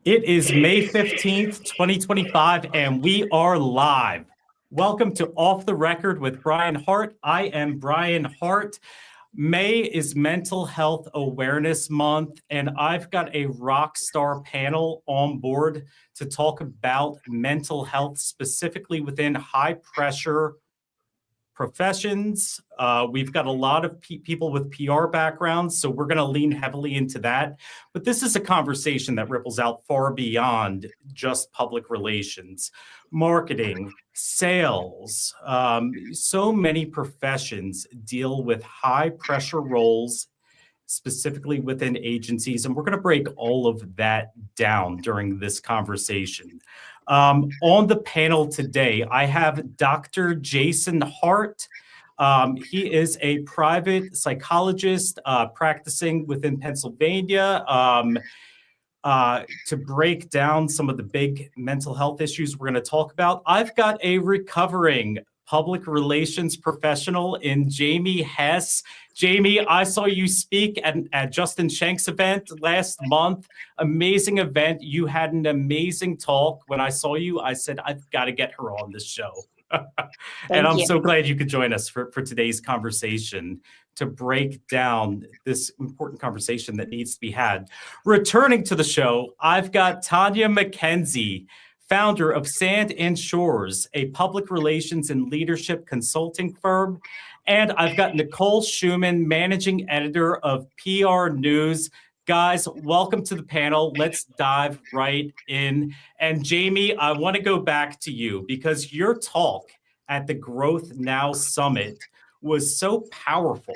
It is May 15th, 2025, and we are live. Welcome to Off the Record with Brian Hart. I am Brian Hart. May is Mental Health Awareness Month, and I've got a rock star panel on board to talk about mental health, specifically within high pressure professions. We've got a lot of people with PR backgrounds, so we're going to lean heavily into that. But this is a conversation that ripples out far beyond just public relations, marketing, sales. So many professions deal with high pressure roles, specifically within agencies, and we're going to break all of that down during this conversation. On the panel today, I have Dr. Jason Hart. He is a private psychologist practicing within Pennsylvania to break down some of the big mental health issues we're going to talk about. I've got a recovering public relations professional in Jamie Hess. Jamie, I saw you speak at Justin Schenk's event last month. Amazing event. You had an amazing talk. When I saw you, I said, I've got to get her on this show. And I'm so glad you could join us for today's conversation to break down this important conversation that needs to be had. Returning to the show, I've got Tonya McKenzie, founder of Sand and Shores, a public relations and leadership consulting firm. And I've got Nicole Schuman, managing editor of PR News. Guys, welcome to the panel. Let's dive right in. And Jamie, I want to go back to you because your talk at the Growth Now Summit was so powerful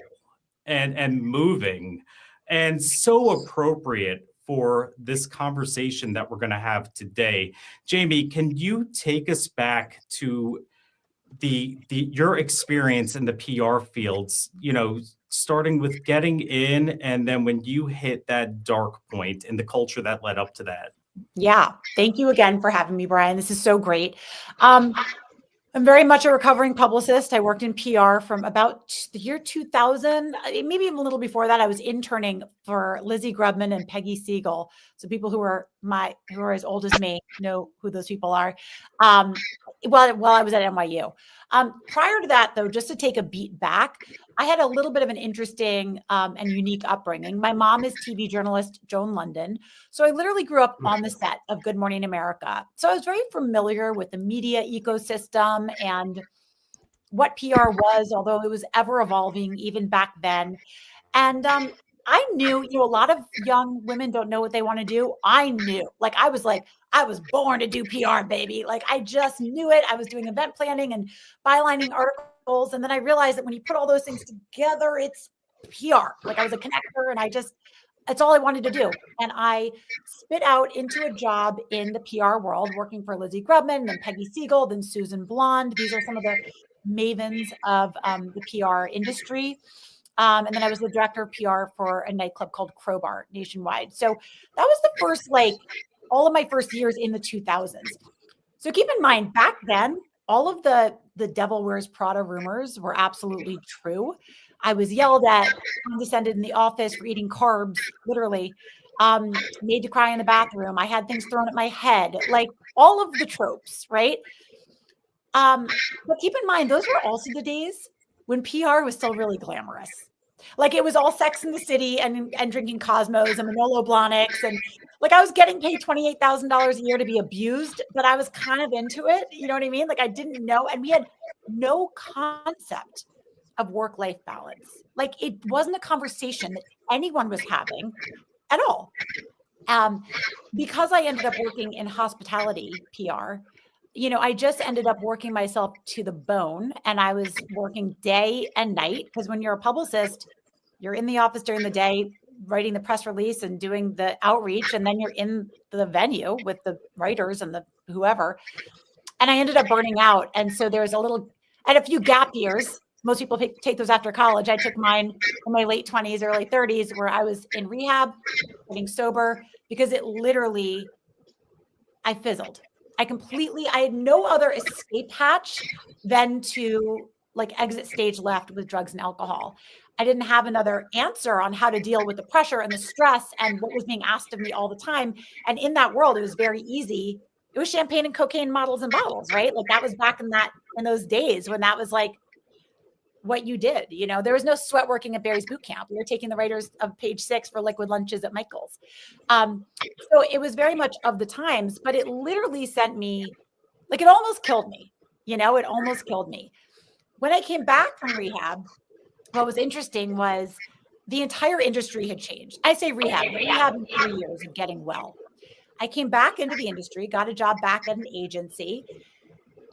and moving and so appropriate for this conversation that we're going to have today. Jamie, can you take us back to your experience in the PR fields, starting with getting in and then when you hit that dark point and the culture that led up to that? Yeah. Thank you again for having me, Brian. This is so great. I'm very much a recovering publicist. I worked in PR from about the year 2000, maybe even a little before that. I was interning for Lizzie Grubman and Peggy Siegel. So people who are as old as me know who those people are. While I was at NYU. Prior to that, though, just to take a beat back, I had a little bit of an interesting and unique upbringing. My mom is TV journalist Joan London. So I literally grew up on the set of Good Morning America. So I was very familiar with the media ecosystem and what PR was, although it was ever evolving even back then. And I knew, a lot of young women don't know what they want to do. I knew, I was born to do PR, baby. I just knew it. I was doing event planning and bylining articles. And then I realized that when you put all those things together, it's PR. I was a connector and it's all I wanted to do. And I spit out into a job in the PR world, working for Lizzie Grubman, then Peggy Siegel, then Susan Blonde. These are some of the mavens of the PR industry. And then I was the director of PR for a nightclub called Crowbar nationwide. So that was the first, all of my first years in the 2000s. So keep in mind, back then, all of the Devil Wears Prada rumors were absolutely true. I was yelled at, condescended in the office for eating carbs, literally, made to cry in the bathroom. I had things thrown at my head, all of the tropes, right? But keep in mind, those were also the days when PR was still really glamorous. It was all Sex in the City and drinking Cosmos and Manolo Blahniks. And I was getting paid $28,000 a year to be abused, but I was kind of into it. You know what I mean? I didn't know. And we had no concept of work-life balance. It wasn't a conversation that anyone was having at all. Because I ended up working in hospitality PR, I just ended up working myself to the bone, and I was working day and night because when you're a publicist, you're in the office during the day, writing the press release and doing the outreach, and then you're in the venue with the writers and the whoever. And I ended up burning out. And so there's I had a few gap years. Most people take those after college. I took mine in my late 20s, early 30s, where I was in rehab, getting sober, because I fizzled. I had no other escape hatch than to exit stage left with drugs and alcohol. I didn't have another answer on how to deal with the pressure and the stress and what was being asked of me all the time. And in that world, it was very easy. It was champagne and cocaine models and bottles, right? Like that was back in those days when that was like what you did. There was no sweat working at Barry's boot camp. We were taking the writers of Page 6 for liquid lunches at Michael's. So it was very much of the times, but it literally sent me, like it almost killed me. It almost killed me. When I came back from rehab, what was interesting was the entire industry had changed. I say rehab in 3 years of getting well. I came back into the industry, got a job back at an agency.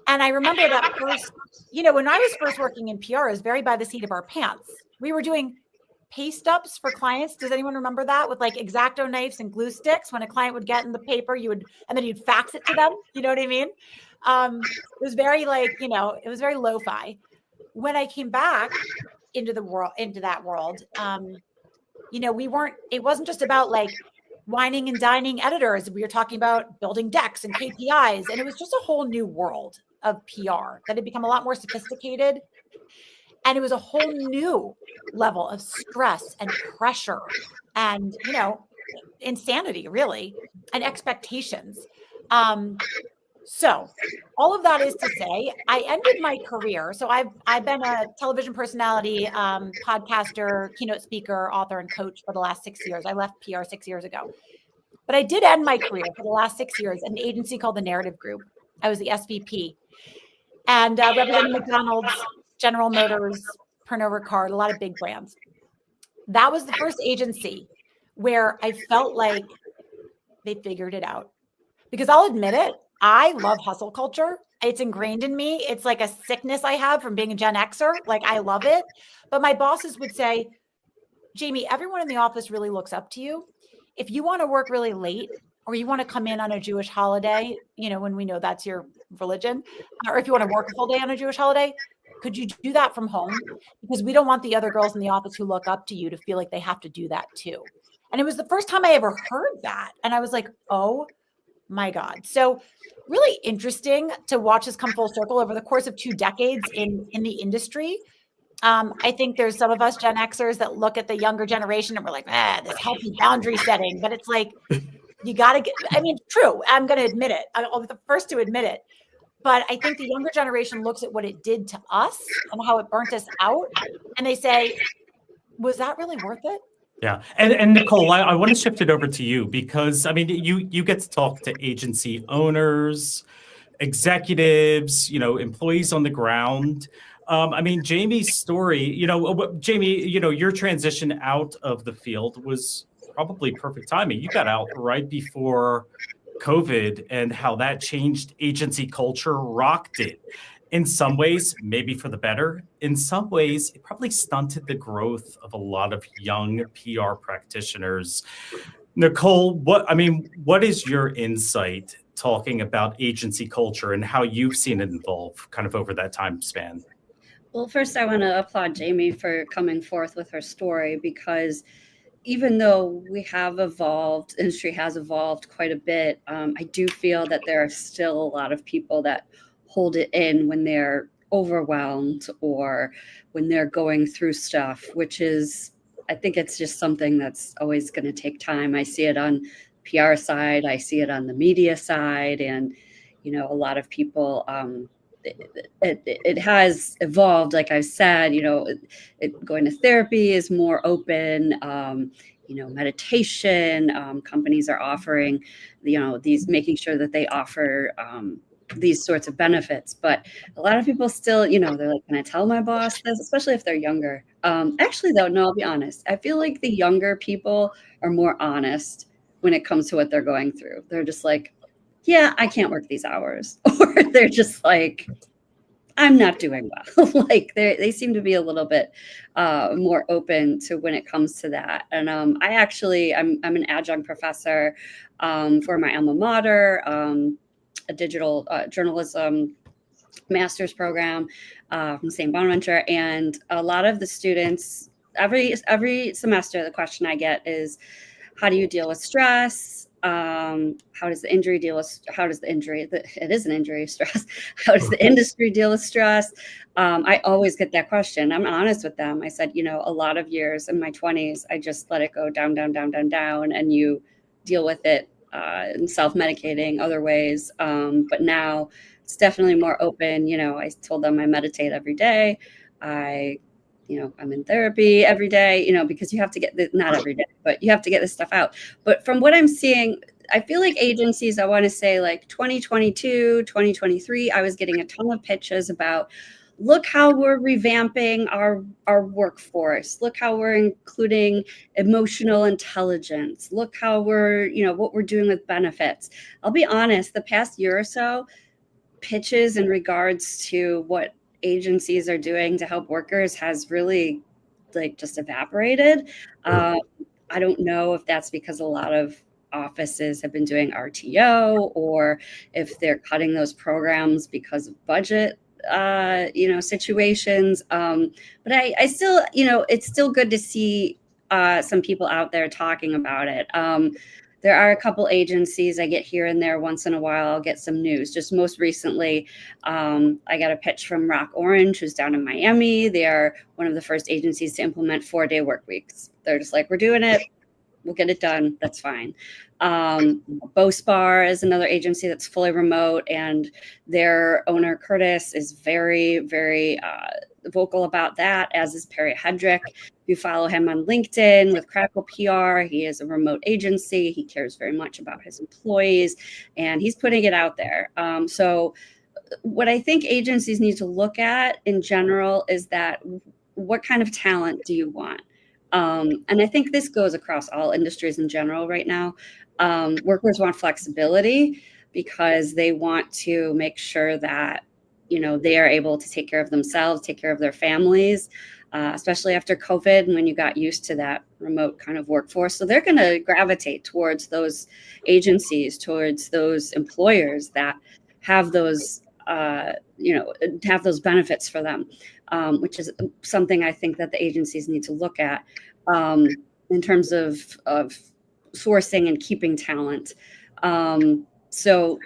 And I remember that first, when I was first working in PR, it was very by the seat of our pants. We were doing pay stubs for clients. Does anyone remember that? With like X-Acto knives and glue sticks? When a client would get in the paper, and then you'd fax it to them. You know what I mean? It was very it was very lo-fi. When I came back into that world, it wasn't just about like whining and dining editors. We were talking about building decks and KPIs. And it was just a whole new world of PR that had become a lot more sophisticated. And it was a whole new level of stress and pressure and, insanity, really, and expectations. So all of that is to say, I ended my career. So I've been a television personality, podcaster, keynote speaker, author, and coach for the last 6 years. I left PR 6 years ago. But I did end my career for the last 6 years at an agency called the Narrative Group. I was the SVP. And representing McDonald's, General Motors, Pernod Ricard, a lot of big brands. That was the first agency where I felt like they figured it out. Because I'll admit it, I love hustle culture. It's ingrained in me. It's like a sickness I have from being a Gen Xer. Like I love it. But my bosses would say, Jamie, everyone in the office really looks up to you. If you want to work really late or you want to come in on a Jewish holiday, when we know that's your religion, or if you want to work a full day on a Jewish holiday, could you do that from home? Because we don't want the other girls in the office who look up to you to feel like they have to do that too. And it was the first time I ever heard that. And I was like, oh my God. So really interesting to watch this come full circle over the course of 2 decades in the industry. I think there's some of us Gen Xers that look at the younger generation and we're like, this healthy boundary setting. But it's like, you got to true. I'm going to admit it. I'll be the first to admit it. But I think the younger generation looks at what it did to us and how it burnt us out. And they say, was that really worth it? Yeah. And Nicole, I want to shift it over to you because, you get to talk to agency owners, executives, employees on the ground. Jamie's story, Jamie, your transition out of the field was probably perfect timing. You got out right before COVID and how that changed agency culture, rocked it. In some ways, maybe for the better. In some ways, it probably stunted the growth of a lot of young PR practitioners. Nicole, what is your insight talking about agency culture and how you've seen it evolve kind of over that time span? Well, first, I want to applaud Jamie for coming forth with her story because even though we have evolved, industry has evolved quite a bit, I do feel that there are still a lot of people that hold it in when they're overwhelmed or when they're going through stuff, which is, I think it's just something that's always going to take time. I see it on PR side, I see it on the media side, and, a lot of people, it has evolved. Like I've said, going to therapy is more open, meditation, companies are offering, these, making sure that they offer, these sorts of benefits. But a lot of people still, they're like, can I tell my boss this? Especially if they're younger. Actually, though, no, I'll be honest. I feel like the younger people are more honest when it comes to what they're going through. They're just like, yeah, I can't work these hours. Or they're just like, I'm not doing well. Like they seem to be a little bit more open to when it comes to that. And I'm an adjunct professor for my alma mater, a digital journalism master's program from St. Bonaventure. And a lot of the students, every semester, the question I get is, how do you deal with stress? How does the injury deal with, how does the injury, it is an injury, stress, how does the industry deal with stress? I always get that question. I'm honest with them. I said, a lot of years in my 20s, I just let it go down, down, down, down, down, and you deal with it and self-medicating other ways. But now it's definitely more open. I told them I meditate every day. I'm in therapy every day, because you have to get not every day, but you have to get this stuff out. But from what I'm seeing, I feel like agencies, I want to say like 2022, 2023, I was getting a ton of pitches about, look how we're revamping our workforce. Look how we're including emotional intelligence. Look how we're, what we're doing with benefits. I'll be honest, the past year or so, pitches in regards to what agencies are doing to help workers has really just evaporated. I don't know if that's because a lot of offices have been doing RTO, or if they're cutting those programs because of budget situations. But I still, it's still good to see some people out there talking about it. There are a couple agencies I get here and there once in a while. I'll get some news. Just most recently, I got a pitch from Rock Orange, who's down in Miami. They are one of the first agencies to implement 4-day work weeks. They're just like, we're doing it. We'll get it done. That's fine. Bospar is another agency that's fully remote, and their owner, Curtis, is very, very vocal about that, as is Perry Hedrick. If you follow him on LinkedIn with Crackle PR, he is a remote agency. He cares very much about his employees, and he's putting it out there. So what I think agencies need to look at in general is that, what kind of talent do you want? And I think this goes across all industries in general right now. Workers want flexibility because they want to make sure that, they are able to take care of themselves, take care of their families, especially after COVID and when you got used to that remote kind of workforce. So they're going to gravitate towards those agencies, towards those employers that have those, have those benefits for them. Which is something I think that the agencies need to look at in terms of sourcing and keeping talent. So,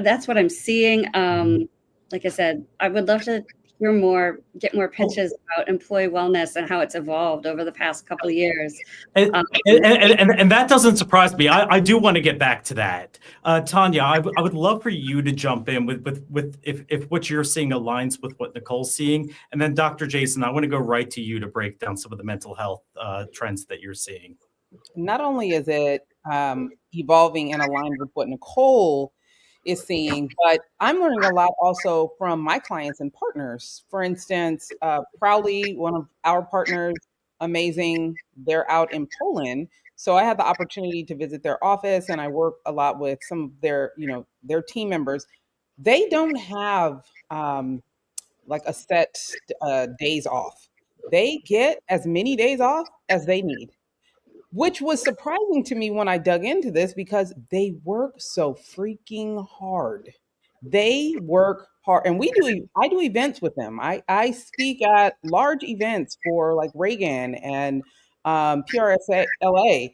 that's what I'm seeing. Like I said, I would love to hear more, get more pitches about employee wellness and how it's evolved over the past couple of years. And that doesn't surprise me. I do want to get back to that. Tonya, I would love for you to jump in with if what you're seeing aligns with what Nicole's seeing. And then Dr. Jason, I want to go right to you to break down some of the mental health trends that you're seeing. Not only is it evolving and aligned with what Nicole is seeing, but I'm learning a lot also from my clients and partners. For instance, Proudly, one of our partners, amazing, they're out in Poland. So I had the opportunity to visit their office, and I work a lot with some of their, their team members. They don't have like a set days off. They get as many days off as they need, which was surprising to me when I dug into this, because they work so freaking hard. They work hard, and I do events with them. I speak at large events for like Reagan and PRSA LA.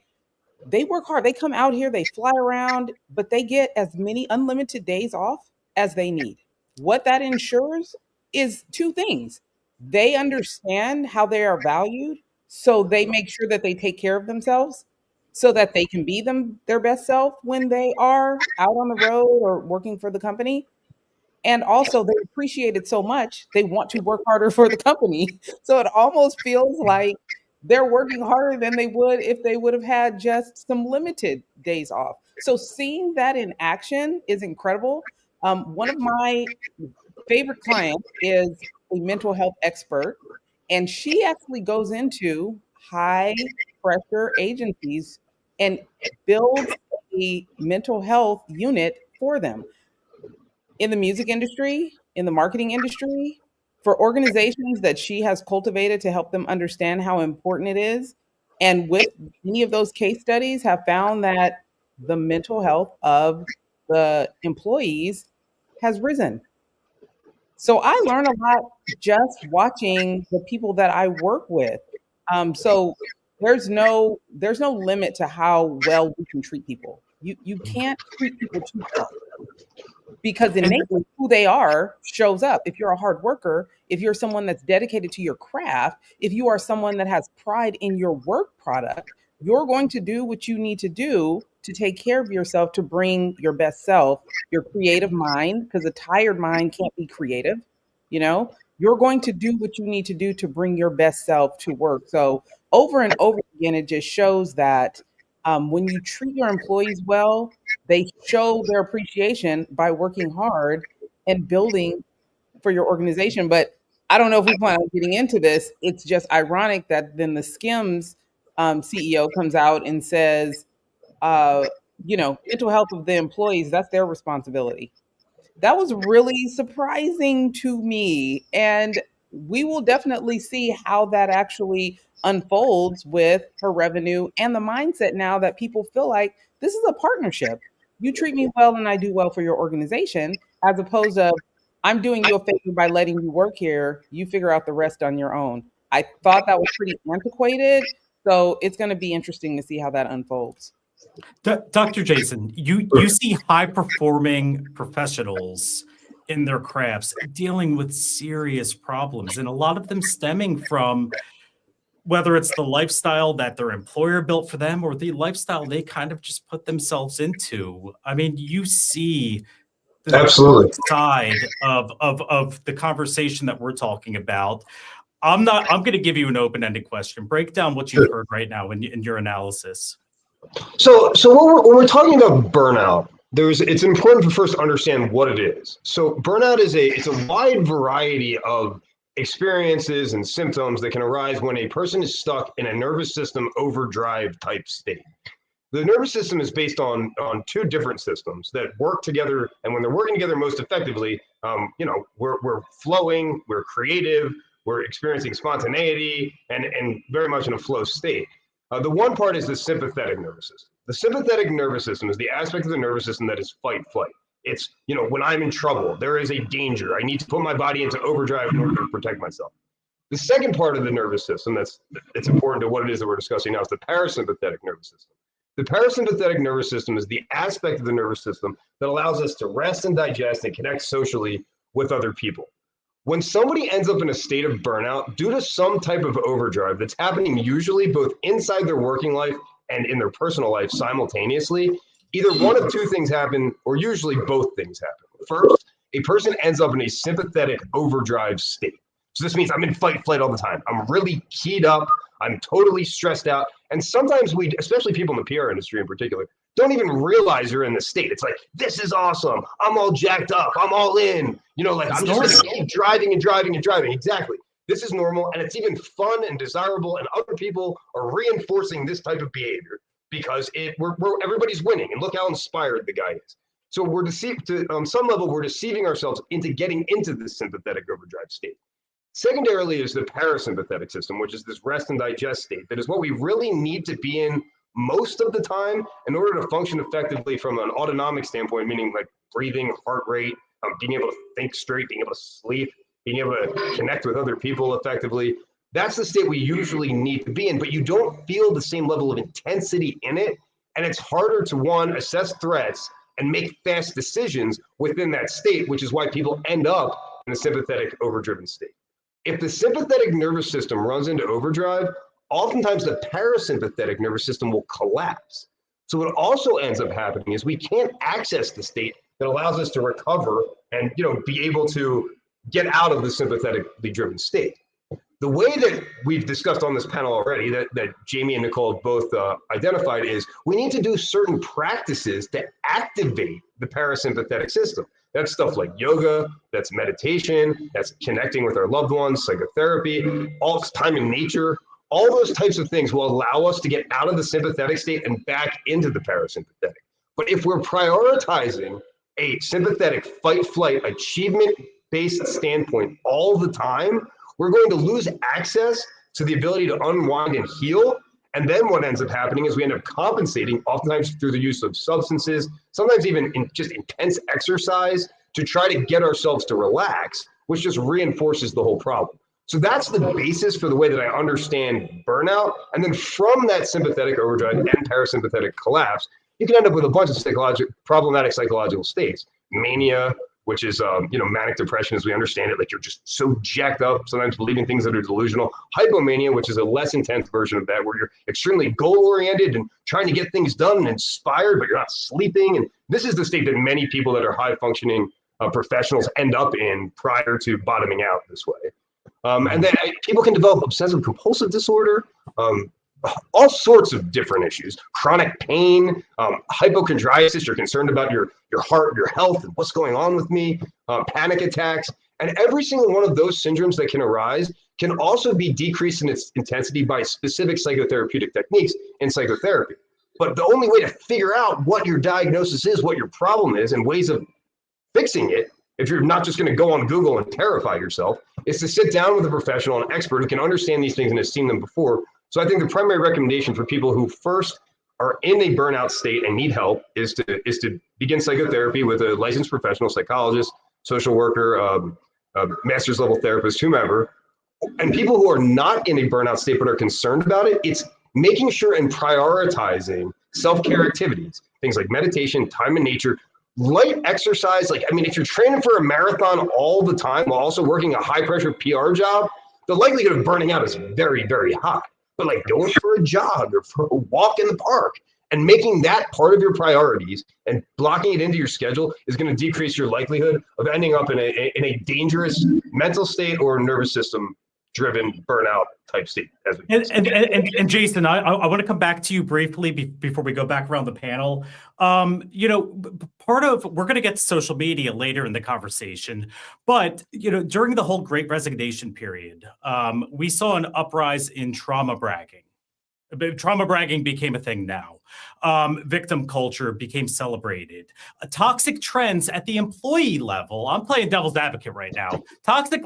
They work hard. They come out here, they fly around, but they get as many unlimited days off as they need. What that ensures is two things. They understand how they are valued, so they make sure that they take care of themselves so that they can be their best self when they are out on the road or working for the company. And also they appreciate it so much, they want to work harder for the company. So it almost feels like they're working harder than they would if they would have had just some limited days off. So seeing that in action is incredible. One of my favorite clients is a mental health expert, and she actually goes into high pressure agencies and builds a mental health unit for them. In the music industry, in the marketing industry, for organizations that she has cultivated to help them understand how important it is. And with many of those case studies have found that the mental health of the employees has risen. So I learn a lot just watching the people that I work with. So there's no limit to how well we can treat people. You can't treat people too well, because innately who they are shows up. If you're a hard worker, if you're someone that's dedicated to your craft, if you are someone that has pride in your work product, you're going to do what you need to do to take care of yourself, to bring your best self, your creative mind, because a tired mind can't be creative. You're going to do what you need to do to bring your best self to work. So over and over again, it just shows that when you treat your employees well, they show their appreciation by working hard and building for your organization. But I don't know if we plan on getting into this. It's just ironic that then the Skims CEO comes out and says, mental health of the employees, that's their responsibility. That was really surprising to me. And we will definitely see how that actually unfolds with her revenue and the mindset now that people feel like this is a partnership. You treat me well and I do well for your organization, as opposed to I'm doing you a favor by letting you work here. You figure out the rest on your own. I thought that was pretty antiquated. So it's going to be interesting to see how that unfolds. Dr. Jason, you see high-performing professionals in their crafts dealing with serious problems, and a lot of them stemming from whether it's the lifestyle that their employer built for them or the lifestyle they kind of just put themselves into. I mean, you see the Absolutely side of the conversation that we're talking about. I'm going to give you an open-ended question. Break down what you've heard right now in your analysis. So when we're talking about burnout, it's important to first understand what it is. So burnout it's a wide variety of experiences and symptoms that can arise when a person is stuck in a nervous system overdrive type state. The nervous system is based on two different systems that work together, and when they're working together most effectively, we're flowing, we're creative, we're experiencing spontaneity, and very much in a flow state. The one part is the sympathetic nervous system. The sympathetic nervous system is the aspect of the nervous system that is fight, flight. It's, when I'm in trouble, there is a danger. I need to put my body into overdrive in order to protect myself. The second part of the nervous system it's important to what it is that we're discussing now is the parasympathetic nervous system. The parasympathetic nervous system is the aspect of the nervous system that allows us to rest and digest and connect socially with other people. When somebody ends up in a state of burnout due to some type of overdrive that's happening usually both inside their working life and in their personal life simultaneously, either one of two things happen, or usually both things happen. First, a person ends up in a sympathetic overdrive state. So this means I'm in fight, flight all the time. I'm really keyed up. I'm totally stressed out. And sometimes especially people in the PR industry in particular, don't even realize you're in the state. It's like, this is awesome. I'm all jacked up. I'm all in. I'm just going to keep driving and driving and driving. Exactly. This is normal. And it's even fun and desirable. And other people are reinforcing this type of behavior because everybody's winning. And look how inspired the guy is. So we're deceived on some level, we're deceiving ourselves into getting into this sympathetic overdrive state. Secondarily is the parasympathetic system, which is this rest and digest state. That is what we really need to be in most of the time in order to function effectively from an autonomic standpoint, meaning like breathing, heart rate, being able to think straight, being able to sleep, being able to connect with other people effectively. That's the state we usually need to be in, but you don't feel the same level of intensity in it. And it's harder to, one, assess threats and make fast decisions within that state, which is why people end up in a sympathetic overdriven state. If the sympathetic nervous system runs into overdrive, oftentimes the parasympathetic nervous system will collapse. So what also ends up happening is we can't access the state that allows us to recover and be able to get out of the sympathetically driven state. The way that we've discussed on this panel already, that Jamie and Nicole both identified, is we need to do certain practices to activate the parasympathetic system. That's stuff like yoga, that's meditation, that's connecting with our loved ones, psychotherapy, all time in nature. All those types of things will allow us to get out of the sympathetic state and back into the parasympathetic. But if we're prioritizing a sympathetic fight-flight achievement-based standpoint all the time, we're going to lose access to the ability to unwind and heal. And then what ends up happening is we end up compensating, oftentimes through the use of substances, sometimes even in just intense exercise, to try to get ourselves to relax, which just reinforces the whole problem. So that's the basis for the way that I understand burnout. And then from that sympathetic overdrive and parasympathetic collapse, you can end up with a bunch of problematic psychological states. Mania, which is manic depression as we understand it, like you're just so jacked up, sometimes believing things that are delusional. Hypomania, which is a less intense version of that, where you're extremely goal-oriented and trying to get things done and inspired, but you're not sleeping. And this is the state that many people that are high-functioning professionals end up in prior to bottoming out this way. And then people can develop obsessive compulsive disorder, all sorts of different issues, chronic pain, hypochondriasis, you're concerned about your heart, your health, and what's going on with me, panic attacks. And every single one of those syndromes that can arise can also be decreased in its intensity by specific psychotherapeutic techniques in psychotherapy. But the only way to figure out what your diagnosis is, what your problem is, and ways of fixing it, if you're not just going to go on Google and terrify yourself, is to sit down with a professional, an expert who can understand these things and has seen them before. So I think the primary recommendation for people who first are in a burnout state and need help is to begin psychotherapy with a licensed professional, psychologist, social worker, master's level therapist, whomever. And people who are not in a burnout state but are concerned about it, it's making sure and prioritizing self-care activities, things like meditation, time in nature, light exercise. Like, I mean, if you're training for a marathon all the time while also working a high pressure PR job, the likelihood of burning out is very, very high. But like going for a jog or for a walk in the park and making that part of your priorities and blocking it into your schedule is going to decrease your likelihood of ending up in a dangerous mental state or nervous system driven burnout type state. And Jason, I want to come back to you briefly before we go back around the panel. Part of, we're going to get to social media later in the conversation, but during the whole Great Resignation period, we saw an uprise in trauma bragging. Trauma bragging became a thing now. Victim culture became celebrated. Toxic trends at the employee level. I'm playing devil's advocate right now. Toxic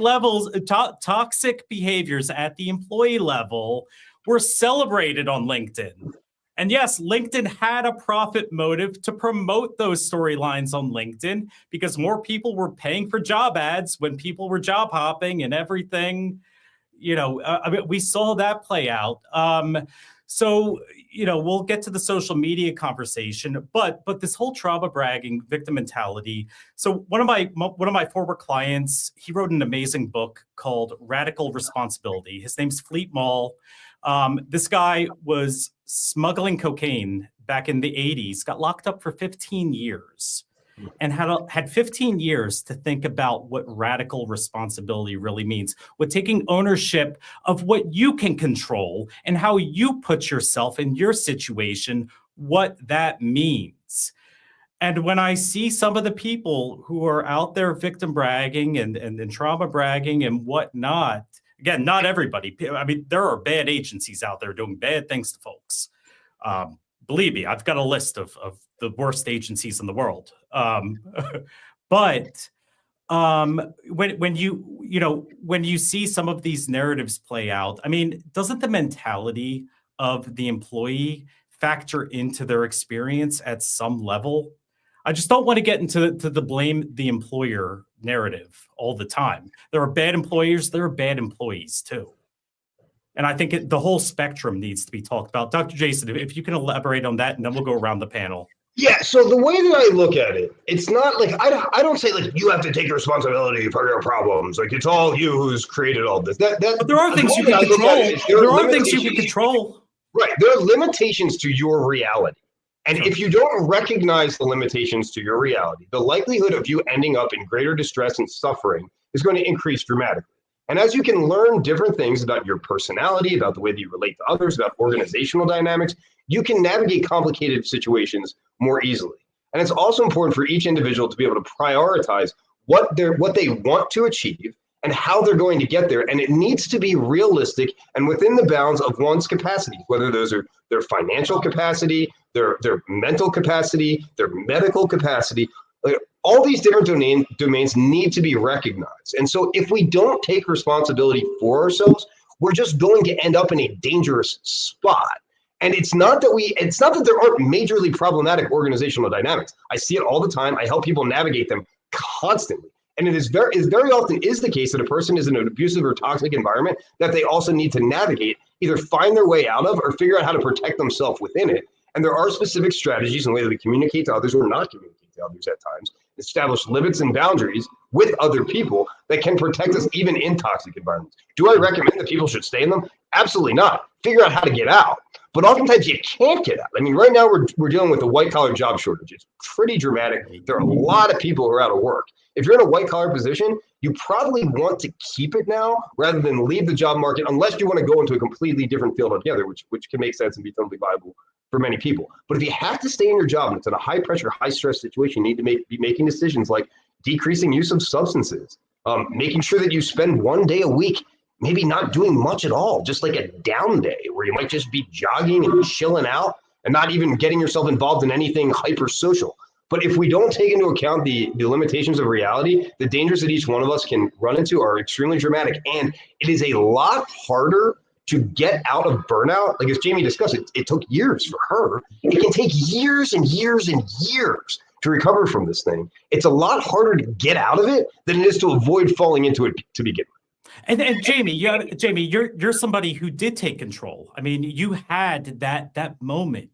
behaviors at the employee level were celebrated on LinkedIn. And yes, LinkedIn had a profit motive to promote those storylines on LinkedIn because more people were paying for job ads when people were job hopping and everything. We saw that play out. So, we'll get to the social media conversation, but this whole trauma bragging, victim mentality. So one of my former clients, he wrote an amazing book called Radical Responsibility. His name's Fleet Mall. This guy was smuggling cocaine back in the 80s, got locked up for 15 years. And had 15 years to think about what radical responsibility really means, with taking ownership of what you can control and how you put yourself in your situation, what that means. And when I see some of the people who are out there victim bragging and trauma bragging and whatnot, again, not everybody. I mean, there are bad agencies out there doing bad things to folks. Believe me, I've got a list of the worst agencies in the world. But when you see some of these narratives play out, I mean, doesn't the mentality of the employee factor into their experience at some level? I just don't want to get into the blame the employer narrative all the time. There are bad employers, there are bad employees too. And I think the whole spectrum needs to be talked about. Dr. Jason, if you can elaborate on that, and then we'll go around the panel. Yeah, so the way that I look at it, it's not like, I don't say like, you have to take responsibility for your problems. Like, it's all you who's created all this. But there are things you can control. There are things you can control. Right, there are limitations to your reality. And if you don't recognize the limitations to your reality, the likelihood of you ending up in greater distress and suffering is going to increase dramatically. And as you can learn different things about your personality, about the way that you relate to others, about organizational dynamics, you can navigate complicated situations more easily. And it's also important for each individual to be able to prioritize what they want to achieve and how they're going to get there. And it needs to be realistic and within the bounds of one's capacity, whether those are their financial capacity, their mental capacity, their medical capacity. Like, all these different domains need to be recognized. And so if we don't take responsibility for ourselves, we're just going to end up in a dangerous spot. And it's not that there aren't majorly problematic organizational dynamics. I see it all the time. I help people navigate them constantly. And it very often is the case that a person is in an abusive or toxic environment that they also need to navigate, either find their way out of or figure out how to protect themselves within it. And there are specific strategies and ways that we communicate to others or not communicate to others at times, establish limits and boundaries with other people that can protect us even in toxic environments. Do I recommend that people should stay in them? Absolutely not. Figure out how to get out. But oftentimes you can't get out. I mean, right now we're dealing with a white collar job shortage. It's pretty dramatic. There are a lot of people who are out of work. If you're in a white collar position, you probably want to keep it now rather than leave the job market, unless you want to go into a completely different field altogether, which can make sense and be totally viable for many people. But if you have to stay in your job and it's in a high pressure, high stress situation, you need to be making decisions like decreasing use of substances, making sure that you spend one day a week maybe not doing much at all, just like a down day where you might just be jogging and chilling out and not even getting yourself involved in anything hyper social. But if we don't take into account the limitations of reality, the dangers that each one of us can run into are extremely dramatic. And it is a lot harder to get out of burnout. Like as Jamie discussed, it took years for her. It can take years and years and years to recover from this thing. It's a lot harder to get out of it than it is to avoid falling into it to begin with. And Jamie, you're somebody who did take control. I mean, you had that moment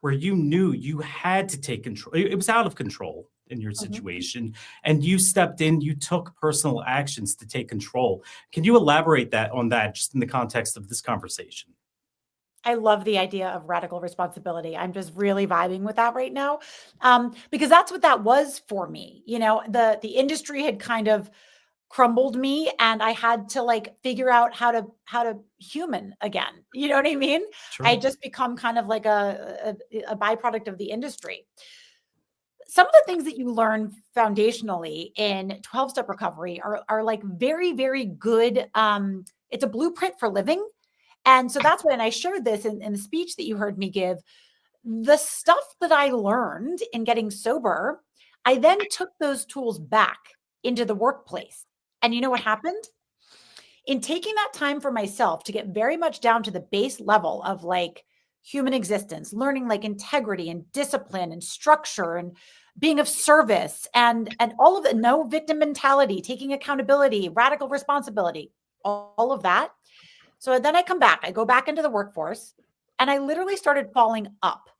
where you knew you had to take control. It was out of control in your situation, and you stepped in. You took personal actions to take control. Can you elaborate on that, just in the context of this conversation? I love the idea of radical responsibility. I'm just really vibing with that right now, because that's what that was for me. You know, the industry had kind of crumbled me, and I had to like figure out how to human again. You know what I mean? Sure. I just become kind of like a byproduct of the industry. Some of the things that you learn foundationally in 12-step recovery are like very, very good. It's a blueprint for living. And so that's when I shared this in the speech that you heard me give. The stuff that I learned in getting sober, I then took those tools back into the workplace. And you know what happened? In taking that time for myself to get very much down to the base level of like human existence, learning like integrity and discipline and structure and being of service and all of the no victim mentality, taking accountability, radical responsibility, all of that. So then I come back, I go back into the workforce, and I literally started falling up.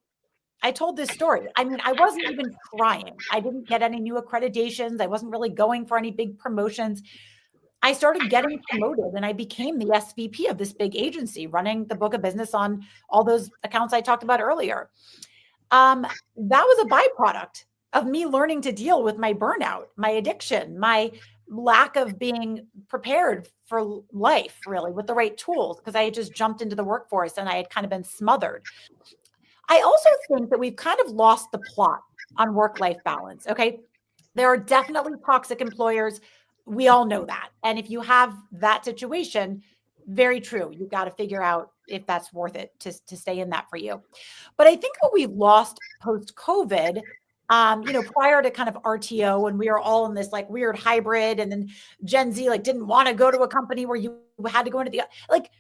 I told this story. I mean, I wasn't even trying. I didn't get any new accreditations. I wasn't really going for any big promotions. I started getting promoted and I became the SVP of this big agency running the book of business on all those accounts I talked about earlier. That was a byproduct of me learning to deal with my burnout, my addiction, my lack of being prepared for life, really, with the right tools, because I had just jumped into the workforce and I had kind of been smothered. I also think that we've kind of lost the plot on work-life balance, okay? There are definitely toxic employers. We all know that. And if you have that situation, very true. You've got to figure out if that's worth it to stay in that for you. But I think what we've lost post-COVID, prior to kind of RTO, and we were all in this like weird hybrid, and then Gen Z like didn't want to go to a company where you had to go into the, like,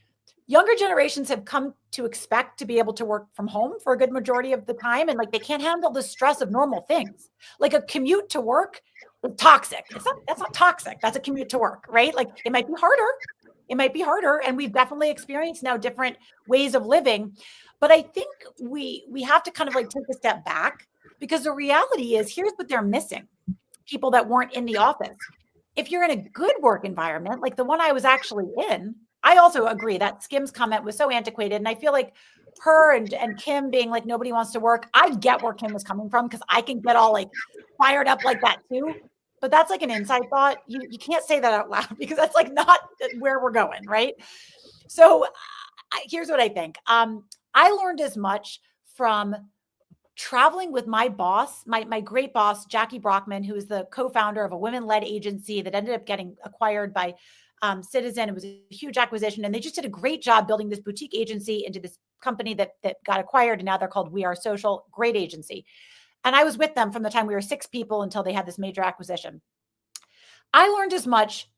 younger generations have come to expect to be able to work from home for a good majority of the time. And like, they can't handle the stress of normal things. Like a commute to work is toxic. That's not toxic. That's a commute to work, right? Like it might be harder. And we've definitely experienced now different ways of living. But I think we have to kind of like take a step back, because the reality is, here's what they're missing. People that weren't in the office. If you're in a good work environment, like the one I was actually in, I also agree that Skim's comment was so antiquated. And I feel like her and Kim being like, nobody wants to work. I get where Kim was coming from, because I can get all like fired up like that too. But that's like an inside thought. You can't say that out loud, because that's like not where we're going, right? So here's what I think. I learned as much from traveling with my boss, my great boss, Jackie Brockman, who is the co-founder of a women-led agency that ended up getting acquired by Citizen. It was a huge acquisition, and they just did a great job building this boutique agency into this company that got acquired, and now they're called We Are Social. Great agency. And I was with them from the time we were 6 people until they had this major acquisition. I learned as much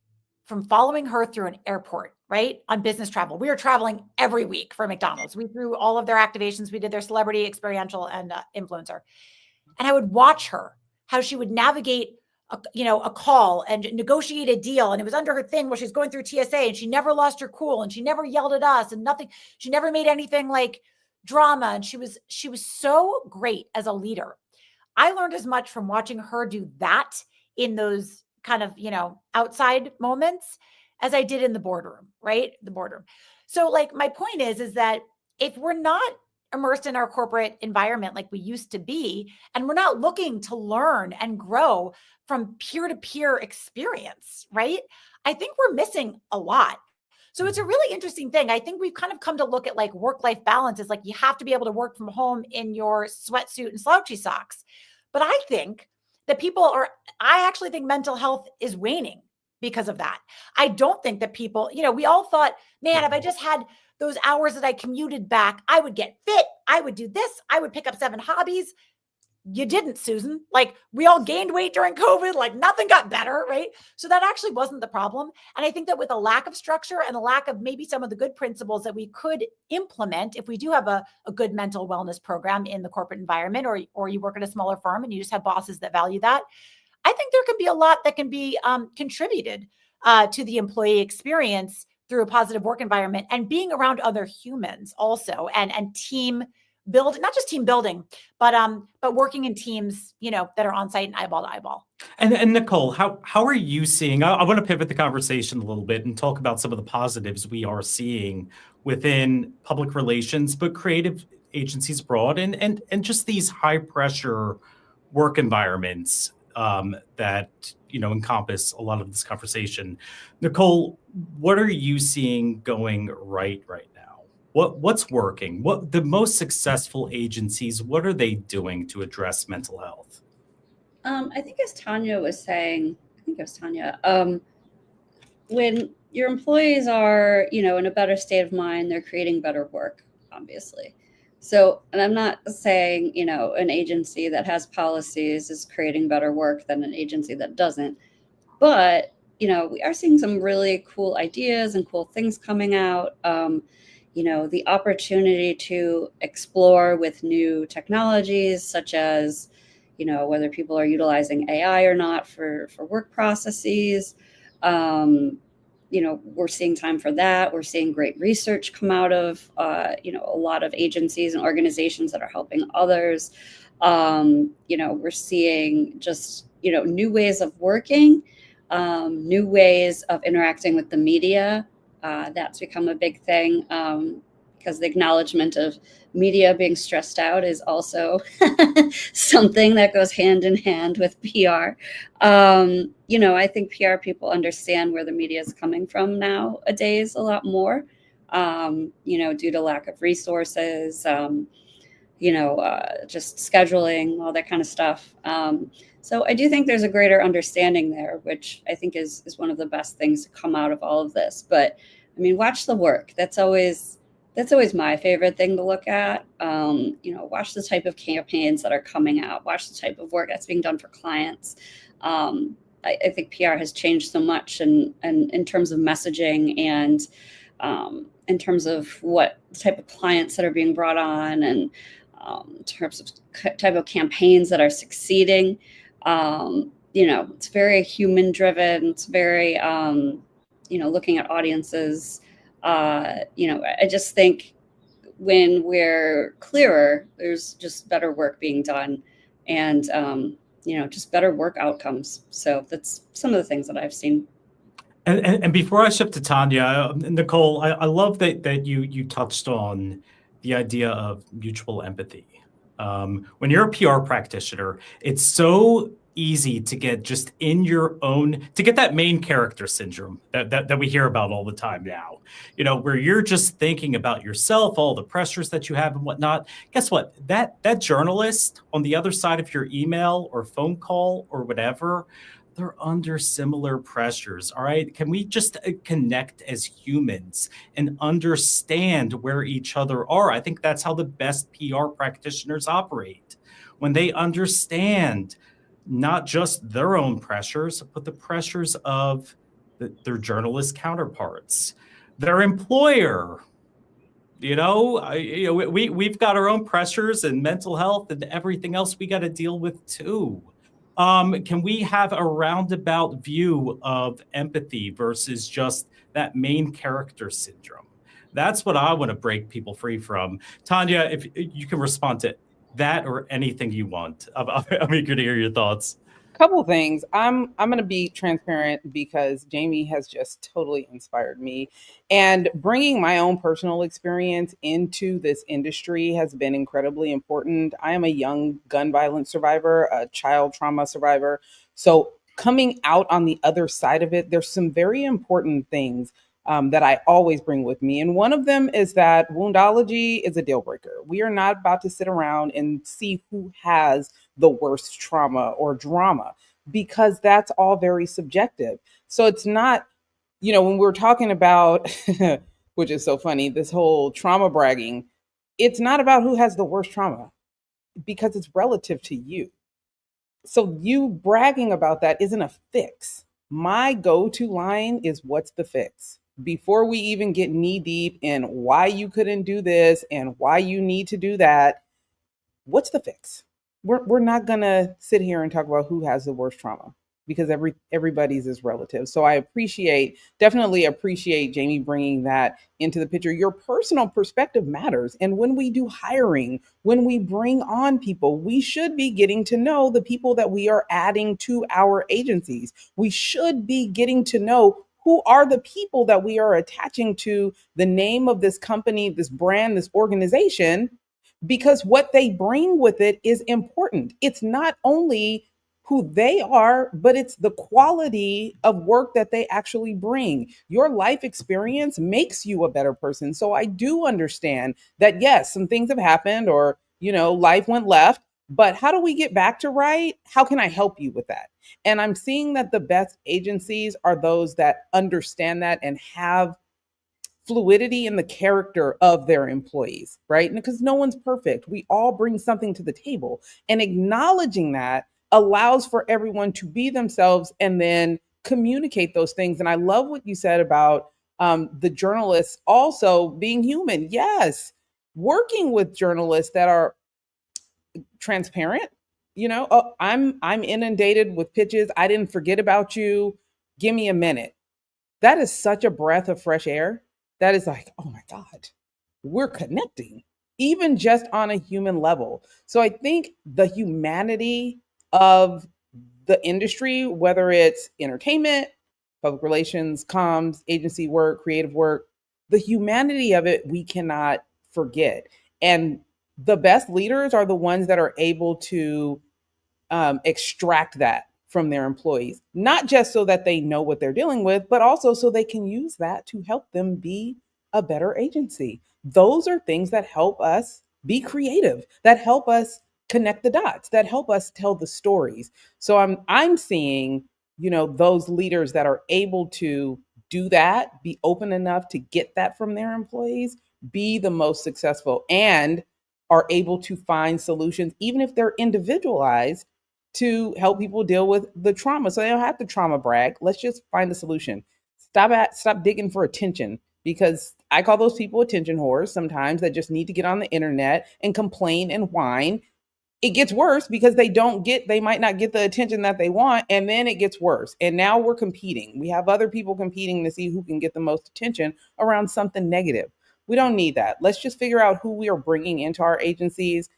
from following her through an airport, right? On business travel. We were traveling every week for McDonald's. We threw all of their activations. We did their celebrity, experiential, and influencer. And I would watch her, how she would navigate a call and negotiate a deal. And it was under her thing where she's going through TSA and she never lost her cool and she never yelled at us and nothing. She never made anything like drama. And she was so great as a leader. I learned as much from watching her do that in those kind of, outside moments as I did in the boardroom, right? The boardroom. So like my point is that if we're not immersed in our corporate environment like we used to be, and we're not looking to learn and grow from peer-to-peer experience, right? I think we're missing a lot. So it's a really interesting thing. I think we've kind of come to look at like work-life balance as like you have to be able to work from home in your sweatsuit and slouchy socks. But I think that I actually think mental health is waning because of that. I don't think that people, we all thought, man, if I just had those hours that I commuted back, I would get fit. I would do this. I would pick up 7 hobbies. You didn't, Susan. Like we all gained weight during COVID, like nothing got better, right? So that actually wasn't the problem. And I think that with a lack of structure and a lack of maybe some of the good principles that we could implement, if we do have a good mental wellness program in the corporate environment, or you work at a smaller firm and you just have bosses that value that, I think there can be a lot that can be contributed to the employee experience through a positive work environment and being around other humans also, and team build, not just team building, but working in teams, that are on site and eyeball to eyeball. And Nicole, how are you seeing? I want to pivot the conversation a little bit and talk about some of the positives we are seeing within public relations, but creative agencies abroad, and just these high pressure work environments that encompass a lot of this conversation. Nicole, what are you seeing going right now? What's working? What the most successful agencies, what are they doing to address mental health? I think as Tonya was saying, when your employees are, in a better state of mind, they're creating better work, obviously. So, and I'm not saying, an agency that has policies is creating better work than an agency that doesn't. But, we are seeing some really cool ideas and cool things coming out. The opportunity to explore with new technologies, such as, whether people are utilizing AI or not for work processes. We're seeing time for that. We're seeing great research come out of, a lot of agencies and organizations that are helping others. We're seeing just, new ways of working, new ways of interacting with the media. That's become a big thing because the acknowledgement of media being stressed out is also something that goes hand in hand with PR. I think PR people understand where the media is coming from nowadays a lot more, due to lack of resources, just scheduling, all that kind of stuff. So I do think there's a greater understanding there, which I think is one of the best things to come out of all of this. But I mean, watch the work. That's always my favorite thing to look at. Watch the type of campaigns that are coming out. Watch the type of work that's being done for clients. I think PR has changed so much, and in terms of messaging and in terms of what type of clients that are being brought on, and in terms of type of campaigns that are succeeding. It's very human driven. It's very, looking at audiences. I just think when we're clearer, there's just better work being done, and, just better work outcomes. So that's some of the things that I've seen. And before I shift to Tonya, Nicole, I love that you touched on the idea of mutual empathy. When you're a PR practitioner, it's so easy to get just in your own, to get that main character syndrome that we hear about all the time now, where you're just thinking about yourself, all the pressures that you have and whatnot. Guess what? That journalist on the other side of your email or phone call or whatever, they're under similar pressures. All right. Can we just connect as humans and understand where each other are? I think that's how the best PR practitioners operate. When they understand not just their own pressures, but the pressures of their journalist counterparts, their employer. We've got our own pressures and mental health and everything else we got to deal with too. Can we have a roundabout view of empathy versus just that main character syndrome? That's what I want to break people free from. Tonya, if you can respond to that or anything you want, I'm eager to hear your thoughts. Couple things. I'm going to be transparent because Jamie has just totally inspired me, and bringing my own personal experience into this industry has been incredibly important. I am a young gun violence survivor, a child trauma survivor. So coming out on the other side of it, there's some very important things that I always bring with me. And one of them is that woundology is a deal breaker. We are not about to sit around and see who has the worst trauma or drama, because that's all very subjective. So it's not, when we're talking about, which is so funny, this whole trauma bragging, it's not about who has the worst trauma, because it's relative to you. So you bragging about that isn't a fix. My go-to line is, what's the fix? Before we even get knee deep in why you couldn't do this and why you need to do that, what's the fix? We're not gonna sit here and talk about who has the worst trauma, because everybody's is relative. So I definitely appreciate Jamie bringing that into the picture. Your personal perspective matters. And when we do hiring, when we bring on people, we should be getting to know the people that we are adding to our agencies. We should be getting to know who are the people that we are attaching to the name of this company, this brand, this organization, because what they bring with it is important. It's not only who they are, but it's the quality of work that they actually bring. Your life experience makes you a better person. So I do understand that, yes, some things have happened, or, life went left, but how do we get back to right? How can I help you with that? And I'm seeing that the best agencies are those that understand that and have fluidity in the character of their employees, right? Because no one's perfect. We all bring something to the table, and acknowledging that allows for everyone to be themselves and then communicate those things. And I love what you said about the journalists also being human. Yes, working with journalists that are transparent. Oh, I'm inundated with pitches. I didn't forget about you. Give me a minute. That is such a breath of fresh air. That is like, oh my God, we're connecting, even just on a human level. So I think the humanity of the industry, whether it's entertainment, public relations, comms, agency work, creative work, the humanity of it, we cannot forget. And the best leaders are the ones that are able to extract that from their employees, not just so that they know what they're dealing with, but also so they can use that to help them be a better agency. Those are things that help us be creative, that help us connect the dots, that help us tell the stories. So I'm seeing, those leaders that are able to do that, be open enough to get that from their employees, be the most successful, and are able to find solutions, even if they're individualized, to help people deal with the trauma. So they don't have to trauma brag. Let's just find a solution. Stop digging for attention, because I call those people attention whores sometimes, that just need to get on the internet and complain and whine. It gets worse because they might not get the attention that they want, and then it gets worse. And now we're competing. We have other people competing to see who can get the most attention around something negative. We don't need that. Let's just figure out who we are bringing into our agencies,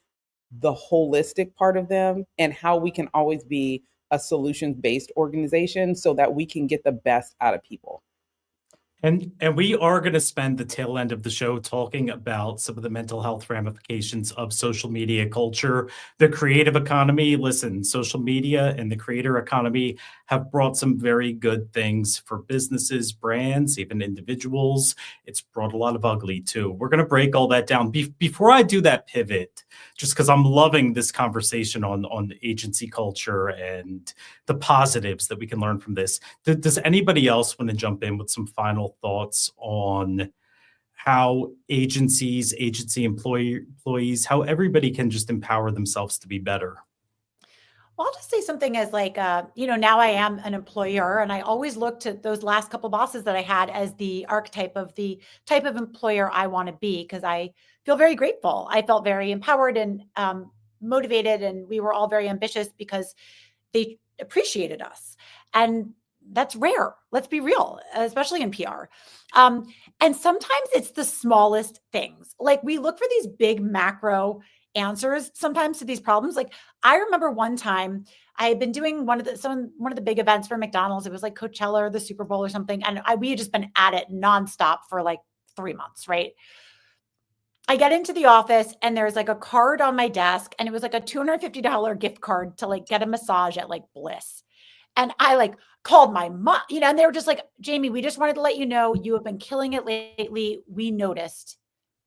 the holistic part of them, and how we can always be a solutions-based organization so that we can get the best out of people. And we are going to spend the tail end of the show talking about some of the mental health ramifications of social media culture, the creative economy. Listen, social media and the creator economy have brought some very good things for businesses, brands, even individuals. It's brought a lot of ugly too. We're going to break all that down. Before I do that pivot, just because I'm loving this conversation on agency culture and the positives that we can learn from this, does anybody else want to jump in with some final thoughts on how agency employees, how everybody can just empower themselves to be better? Well, I'll just say something as like, now I am an employer, and I always looked at those last couple bosses that I had as the archetype of the type of employer I want to be, because I feel very grateful. I felt very empowered and motivated, and we were all very ambitious because they appreciated us. And that's rare. Let's be real, especially in PR. And sometimes it's the smallest things. Like we look for these big macro answers sometimes to these problems. Like I remember one time I had been doing one of the big events for McDonald's. It was like Coachella or the Super Bowl or something. And we had just been at it nonstop for like 3 months, right? I get into the office and there's like a card on my desk and it was like a $250 gift card to like get a massage at like Bliss. And I like called my mom, and they were just like, Jamie, we just wanted to let you know you have been killing it lately. We noticed.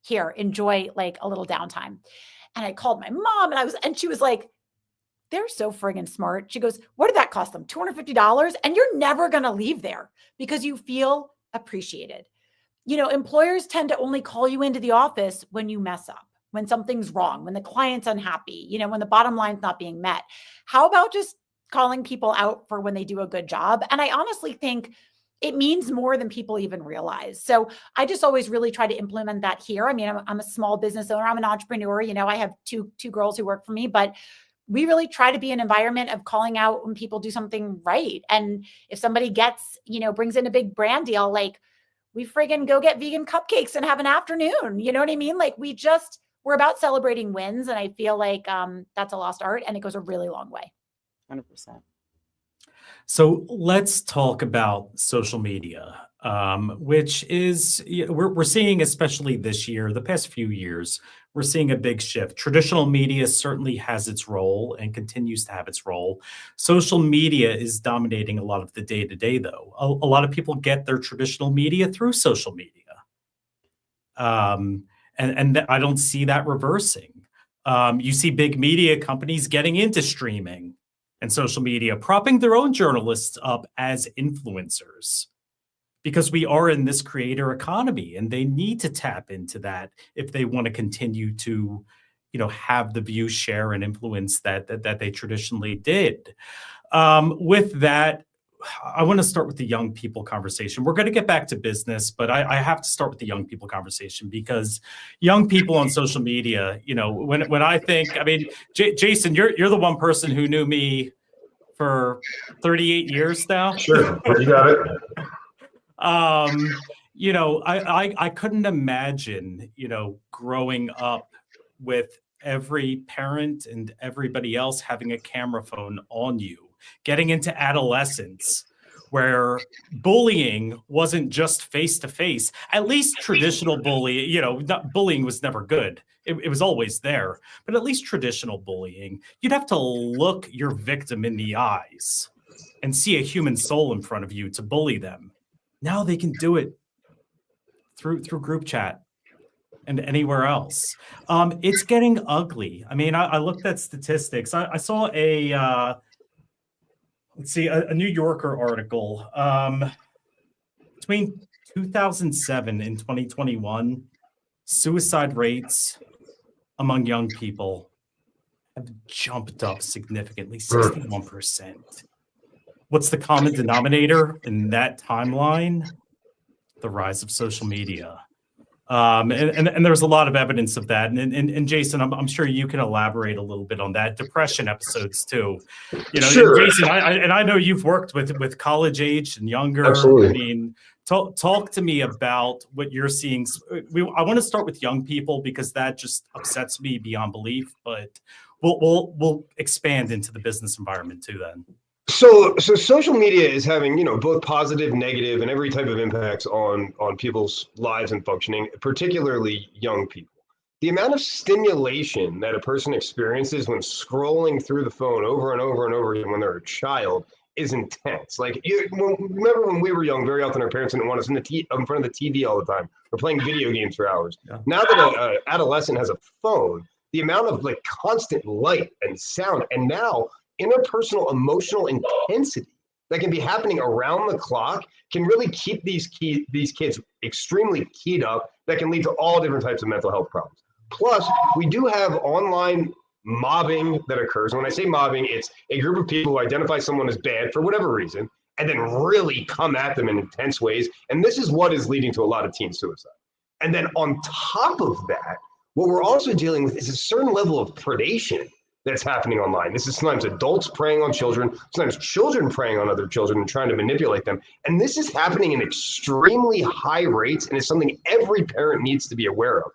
Here, enjoy like a little downtime. And I called my mom and she was like, they're so friggin' smart. She goes, what did that cost them? $250? And you're never going to leave there because you feel appreciated. Employers tend to only call you into the office when you mess up, when something's wrong, when the client's unhappy, when the bottom line's not being met. How about just calling people out for when they do a good job? And I honestly think it means more than people even realize. So I just always really try to implement that here. I mean, I'm a small business owner. I'm an entrepreneur. I have two girls who work for me, but we really try to be an environment of calling out when people do something right. And if somebody brings in a big brand deal, like we friggin' go get vegan cupcakes and have an afternoon. You know what I mean? Like we're about celebrating wins. And I feel like that's a lost art and it goes a really long way. 100%. So let's talk about social media, which is, we're seeing, especially this year, the past few years, we're seeing a big shift. Traditional media certainly has its role and continues to have its role. Social media is dominating a lot of the day-to-day, though. A lot of people get their traditional media through social media. And I don't see that reversing. You see big media companies getting into streaming and social media, propping their own journalists up as influencers, because we are in this creator economy and they need to tap into that if they want to continue to, have the view, share, and influence that they traditionally did. With that, I want to start with the young people conversation. We're going to get back to business, but I have to start with the young people conversation because young people on social media, when I think, Jason, you're the one person who knew me for 38 years now. Sure, you got it. I couldn't imagine, growing up with every parent and everybody else having a camera phone on you, getting into adolescence where bullying wasn't just face-to-face. At least traditional bullying, bullying was never good. It was always there, but at least traditional bullying, you'd have to look your victim in the eyes and see a human soul in front of you to bully them. Now they can do it through group chat and anywhere else. It's getting ugly. I looked at statistics. I saw a New Yorker article. Between 2007 and 2021, suicide rates among young people have jumped up significantly, 61%. What's the common denominator in that timeline? The rise of social media. And there's a lot of evidence of that. And Jason, I'm sure you can elaborate a little bit on that. Depression episodes too. Sure. And Jason, I know you've worked with college age and younger. Absolutely. Talk to me about what you're seeing. I want to start with young people because that just upsets me beyond belief. But we'll expand into the business environment too then. So social media is having, both positive, negative, and every type of impacts on people's lives and functioning, particularly young people. The amount of stimulation that a person experiences when scrolling through the phone over and over and over again when they're a child is intense. Like, remember when we were young, very often our parents didn't want us in front of the TV all the time. We're playing video games for hours. Yeah. Now that an adolescent has a phone, the amount of constant light and sound, and now interpersonal emotional intensity that can be happening around the clock can really keep these kids extremely keyed up, that can lead to all different types of mental health problems. Plus, we do have online mobbing that occurs. When I say mobbing, it's a group of people who identify someone as bad for whatever reason and then really come at them in intense ways. And this is what is leading to a lot of teen suicide. And then on top of that, what we're also dealing with is a certain level of predation that's happening online. This is sometimes adults preying on children, sometimes children preying on other children and trying to manipulate them. And this is happening in extremely high rates, and it's something every parent needs to be aware of.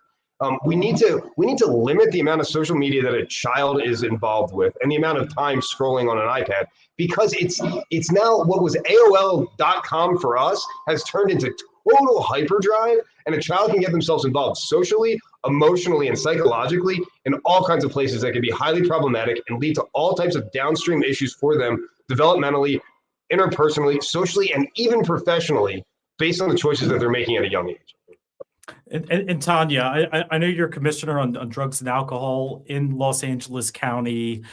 We need to limit the amount of social media that a child is involved with and the amount of time scrolling on an iPad, because it's now what was AOL.com for us has turned into total hyperdrive, and a child can get themselves involved socially, emotionally, and psychologically in all kinds of places that can be highly problematic and lead to all types of downstream issues for them developmentally, interpersonally, socially, and even professionally based on the choices that they're making at a young age. And Tonya, I know you're commissioner on drugs and alcohol in Los Angeles County.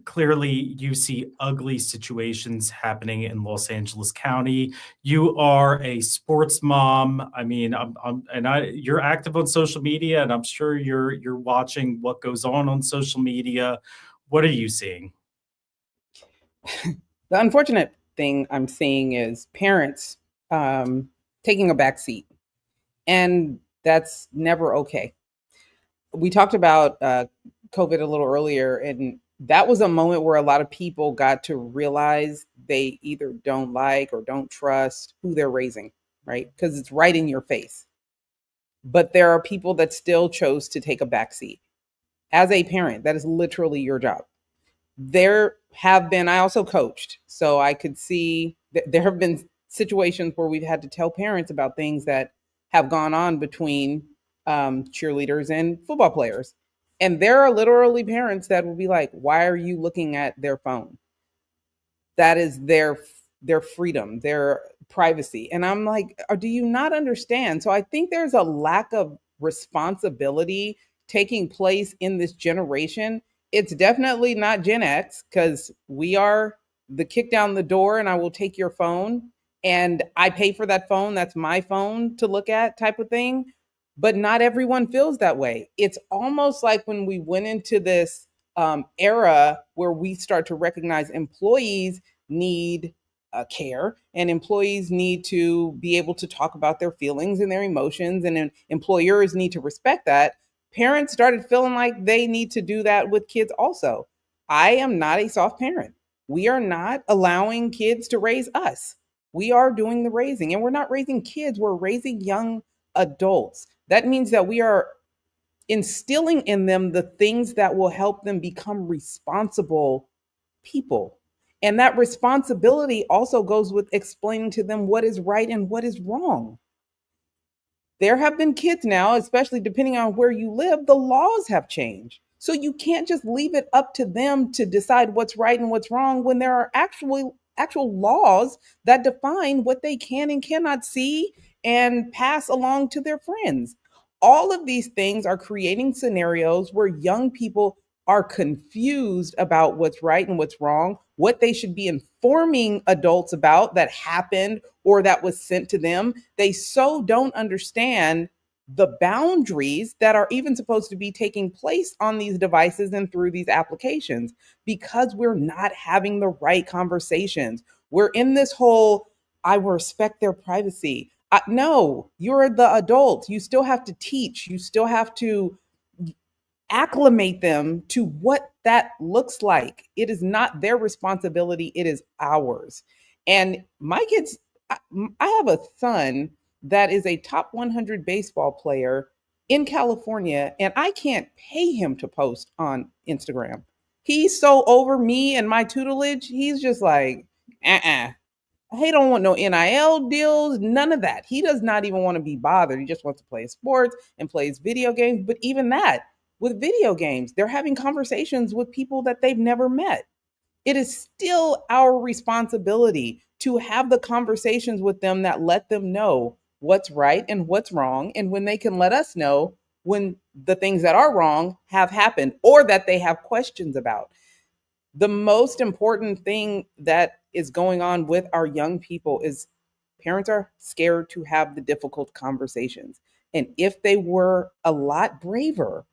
Clearly you see ugly situations happening in Los Angeles County. You are a sports mom. I mean, you're active on social media, and I'm sure you're watching what goes on social media. What are you seeing? The unfortunate thing I'm seeing is parents taking a back seat, and that's never okay. We talked about COVID a little earlier, and that was a moment where a lot of people got to realize they either don't like or don't trust who they're raising, right? Because it's right in your face. But there are people that still chose to take a back seat. As a parent, that is literally your job. There have been, I also coached, so I could see that there have been situations where we've had to tell parents about things that have gone on between cheerleaders and football players. And there are literally parents that will be like, why are you looking at their phone? That is their freedom, their privacy. And I'm like, do you not understand? So I think there's a lack of responsibility taking place in this generation. It's definitely not Gen X, because we are the kick down the door and I will take your phone and I pay for that phone. That's my phone to look at type of thing. But not everyone feels that way. It's almost like when we went into this era where we start to recognize employees need care, and employees need to be able to talk about their feelings and their emotions, and employers need to respect that. Parents started feeling like they need to do that with kids also. I am not a soft parent. We are not allowing kids to raise us. We are doing the raising, and we're not raising kids. We're raising young adults. That means that we are instilling in them the things that will help them become responsible people. And that responsibility also goes with explaining to them what is right and what is wrong. There have been kids now, especially depending on where you live, the laws have changed. So you can't just leave it up to them to decide what's right and what's wrong when there are actual laws that define what they can and cannot see and pass along to their friends. All of these things are creating scenarios where young people are confused about what's right and what's wrong, what they should be informing adults about that happened or that was sent to them. They so don't understand the boundaries that are even supposed to be taking place on these devices and through these applications, because we're not having the right conversations. We're in this whole, I respect their privacy. No, you're the adult. You still have to teach. You still have to acclimate them to what that looks like. It is not their responsibility. It is ours. And my kids, I have a son that is a top 100 baseball player in California, and I can't pay him to post on Instagram. He's so over me and my tutelage. He's just like, he don't want no NIL deals, none of that. He does not even want to be bothered. He just wants to play sports and plays video games. But even that, with video games, they're having conversations with people that they've never met. It is still our responsibility to have the conversations with them that let them know what's right and what's wrong. And when they can let us know when the things that are wrong have happened or that they have questions about. The most important thing that is going on with our young people is parents are scared to have the difficult conversations. And if they were a lot braver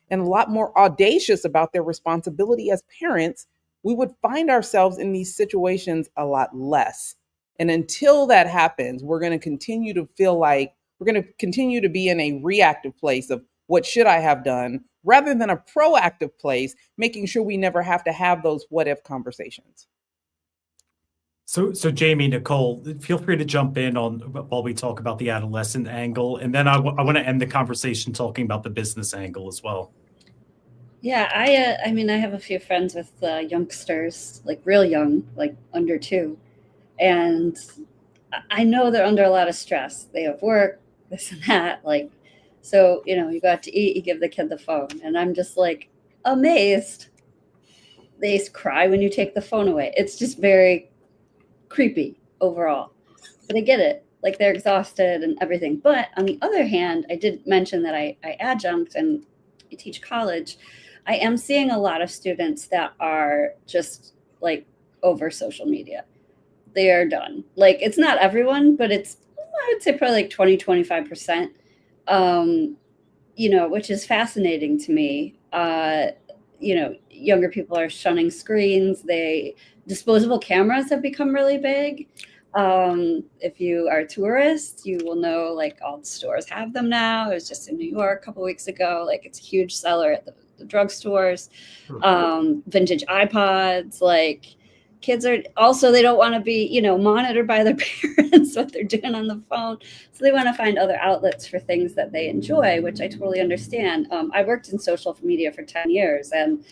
and a lot more audacious about their responsibility as parents, we would find ourselves in these situations a lot less. And until that happens, we're going to continue to feel like we're going to continue to be in a reactive place of what should I have done rather than a proactive place, making sure we never have to have those what if conversations. So Jamie, Nicole, feel free to jump in on while we talk about the adolescent angle, and then I want to end the conversation talking about the business angle as well. Yeah, I mean, I have a few friends with youngsters, like real young, like under 2, and I know they're under a lot of stress. They have work, this and that, like, so you go out to eat, you give the kid the phone, and I'm just like amazed. They cry when you take the phone away. It's just very creepy overall, but I get it. Like they're exhausted and everything. But on the other hand, I did mention that I adjunct and I teach college. I am seeing a lot of students that are just like over social media. They are done. Like it's not everyone, but it's, I would say probably like 20-25%, which is fascinating to me. Younger people are shunning screens. Disposable cameras have become really big. If you are a tourist, you will know like all the stores have them now. I was just in New York a couple of weeks ago. Like it's a huge seller at the drugstores. Vintage iPods. Like kids are also, they don't want to be, monitored by their parents what they're doing on the phone. So they want to find other outlets for things that they enjoy, which I totally understand. I worked in social media for 10 years and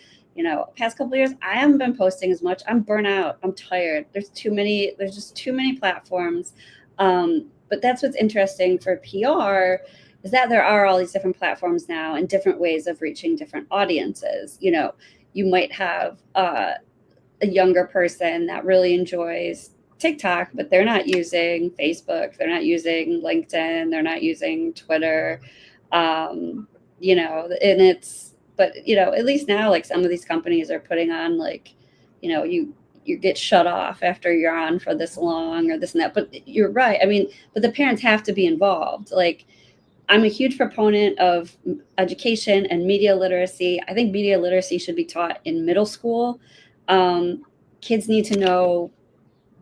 past couple of years, I haven't been posting as much. I'm burnt out. I'm tired. There's just too many platforms. But that's what's interesting for PR is that there are all these different platforms now and different ways of reaching different audiences. You might have a younger person that really enjoys TikTok, but they're not using Facebook. They're not using LinkedIn. They're not using Twitter. And but at least now, like some of these companies are putting on like, you get shut off after you're on for this long or this and that. But you're right. I mean, but the parents have to be involved. Like I'm a huge proponent of education and media literacy. I think media literacy should be taught in middle school. Kids need to know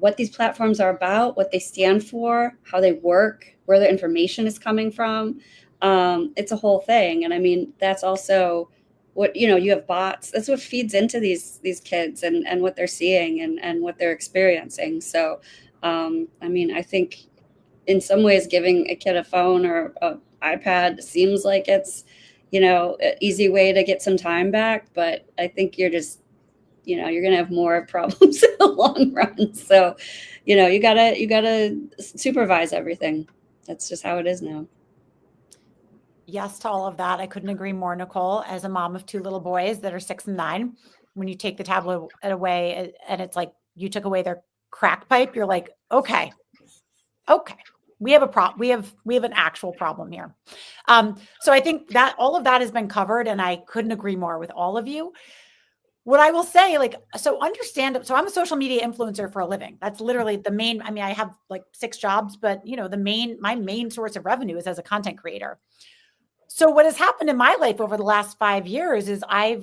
what these platforms are about, what they stand for, how they work, where their information is coming from. It's a whole thing. And I mean, that's also what, you have bots. That's what feeds into these kids and what they're seeing and what they're experiencing. So, I mean, I think in some ways giving a kid a phone or an iPad seems like it's, an easy way to get some time back. But I think you're just, you're going to have more problems in the long run. So, you gotta supervise everything. That's just how it is now. Yes to all of that. I couldn't agree more, Nicole. As a mom of 2 little boys that are 6 and 9, when you take the tablet away and it's like you took away their crack pipe, you're like, okay, we have a problem. We have an actual problem here. So I think that all of that has been covered, and I couldn't agree more with all of you. What I will say, so I'm a social media influencer for a living. That's literally the main. I mean, I have like 6 jobs, but my main source of revenue is as a content creator. So what has happened in my life over the last 5 years is I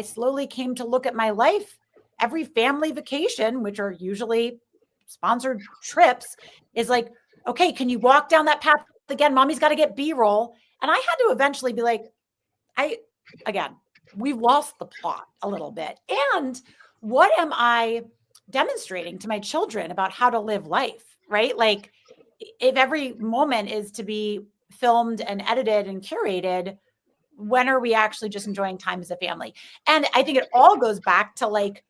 slowly came to look at my life. Every family vacation, which are usually sponsored trips, is like, okay, can you walk down that path again? Mommy's got to get B-roll. And I had to eventually be like, we've lost the plot a little bit. And what am I demonstrating to my children about how to live life, right? Like if every moment is to be filmed and edited and curated, when are we actually just enjoying time as a family? And I think it all goes back to like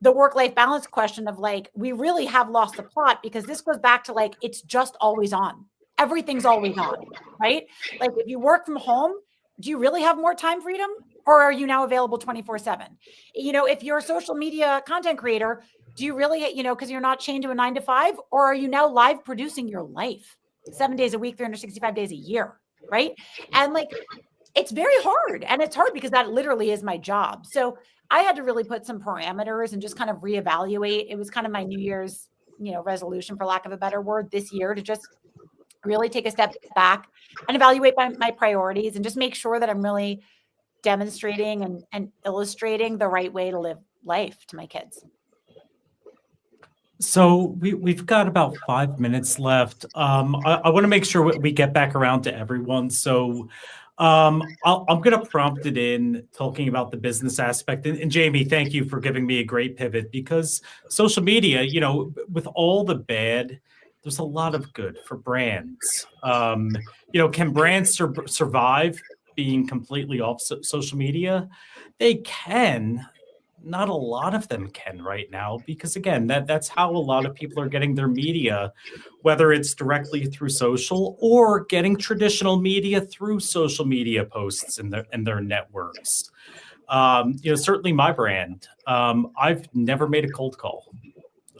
the work-life balance question of like, we really have lost the plot because this goes back to like, it's just always on. Everything's always on, right? Like if you work from home, do you really have more time freedom? Or are you now available 24/7? If you're a social media content creator, do you really, because you're not chained to a 9 to 5, or are you now live producing your life 7 days a week, 365 days a year, right? And like, it's very hard. And it's hard because that literally is my job. So I had to really put some parameters and just kind of reevaluate. It was kind of my New Year's, resolution, for lack of a better word, this year to just really take a step back and evaluate my priorities and just make sure that I'm really demonstrating and illustrating the right way to live life to my kids. So we've got about 5 minutes left. I want to make sure we get back around to everyone. So I'm going to prompt it in talking about the business aspect. And Jamie, thank you for giving me a great pivot, because social media, with all the bad, there's a lot of good for brands. Can brands survive being completely off social media? They can. Not a lot of them can right now, because again, that's how a lot of people are getting their media, whether it's directly through social or getting traditional media through social media posts and their networks. Certainly my brand. I've never made a cold call.